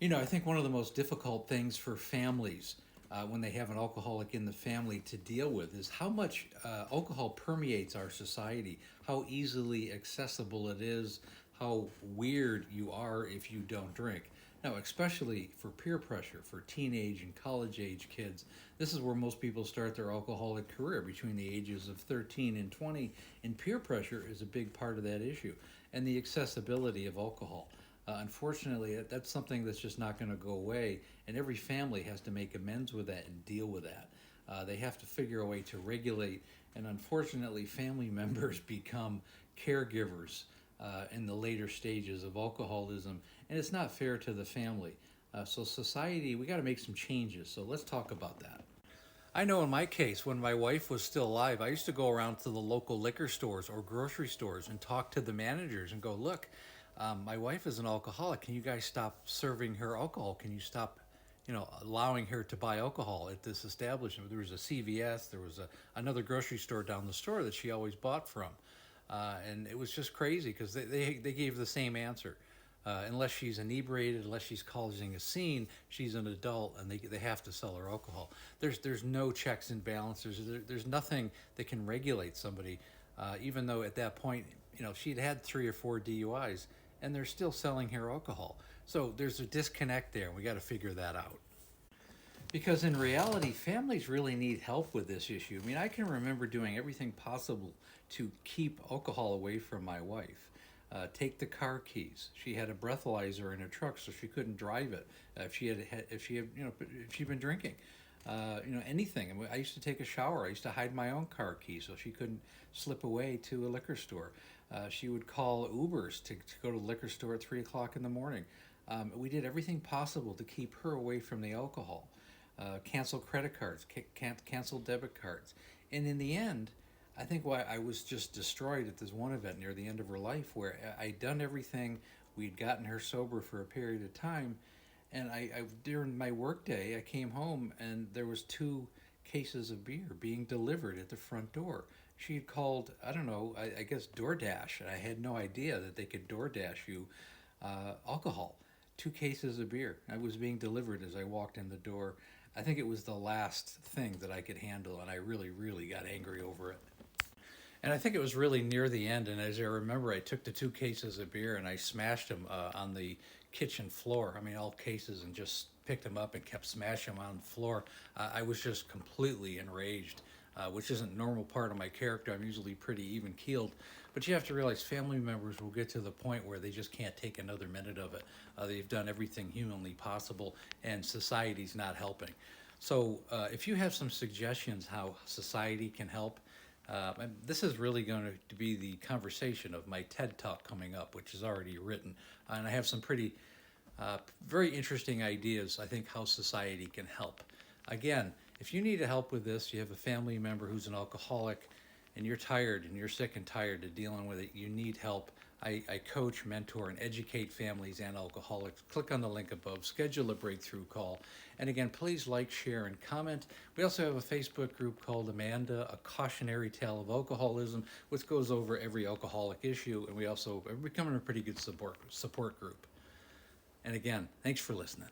I think one of the most difficult things for families when they have an alcoholic in the family to deal with is how much alcohol permeates our society, how easily accessible it is, how weird you are if you don't drink. Now, especially for peer pressure, for teenage and college age kids, this is where most people start their alcoholic career between the ages of 13 and 20, and peer pressure is a big part of that issue, and the accessibility of alcohol. Unfortunately, that's something that's just not going to go away, and every family has to make amends with that and deal with that. They have to figure a way to regulate, and unfortunately, family members become caregivers in the later stages of alcoholism, and it's not fair to the family. So, society, we got to make some changes. So, let's talk about that. I know in my case, when my wife was still alive, I used to go around to the local liquor stores or grocery stores and talk to the managers and go, look, my wife is an alcoholic. Can you guys stop serving her alcohol? Can you stop, allowing her to buy alcohol at this establishment? There was a CVS, there was another grocery store down the store that she always bought from. And it was just crazy because they gave the same answer. Unless she's inebriated, unless she's causing a scene, she's an adult and they have to sell her alcohol. There's no checks and balances. There's nothing that can regulate somebody, even though at that point, she'd had 3 or 4 DUIs and they're still selling her alcohol. So there's a disconnect there. We got to figure that out. Because in reality, families really need help with this issue. I mean, I can remember doing everything possible to keep alcohol away from my wife. Take the car keys. She had a breathalyzer in her truck, so she couldn't drive it if she'd been drinking. Anything. I used to take a shower. I used to hide my own car keys so she couldn't slip away to a liquor store. She would call Ubers to go to the liquor store at 3 o'clock in the morning. We did everything possible to keep her away from the alcohol. Cancel credit cards, cancel debit cards, and in the end, I think why I was just destroyed at this one event near the end of her life where I'd done everything. We'd gotten her sober for a period of time, and I during my work day I came home and there was 2 cases of beer being delivered at the front door. She had called, I don't know, I guess DoorDash, and I had no idea that they could DoorDash you alcohol. 2 cases of beer. I was being delivered as I walked in the door. I think it was the last thing that I could handle, and I really, really got angry over it. And I think it was really near the end. And as I remember, I took the 2 cases of beer and I smashed them on the kitchen floor. I mean, all cases, and just picked them up and kept smashing them on the floor. I was just completely enraged, which isn't a normal part of my character. I'm usually pretty even keeled. But you have to realize family members will get to the point where they just can't take another minute of it. They've done everything humanly possible, and society's not helping. So if you have some suggestions how society can help, and this is really going to be the conversation of my TED Talk coming up, which is already written. And I have some pretty, very interesting ideas, I think, how society can help. Again, if you need help with this, you have a family member who's an alcoholic, and you're tired and you're sick and tired of dealing with it, you need help. I coach, mentor, and educate families and alcoholics. Click on the link above, schedule a breakthrough call. And again, please like, share, and comment. We also have a Facebook group called Amanda, A Cautionary Tale of Alcoholism, which goes over every alcoholic issue. And we also are becoming a pretty good support group. And again, thanks for listening.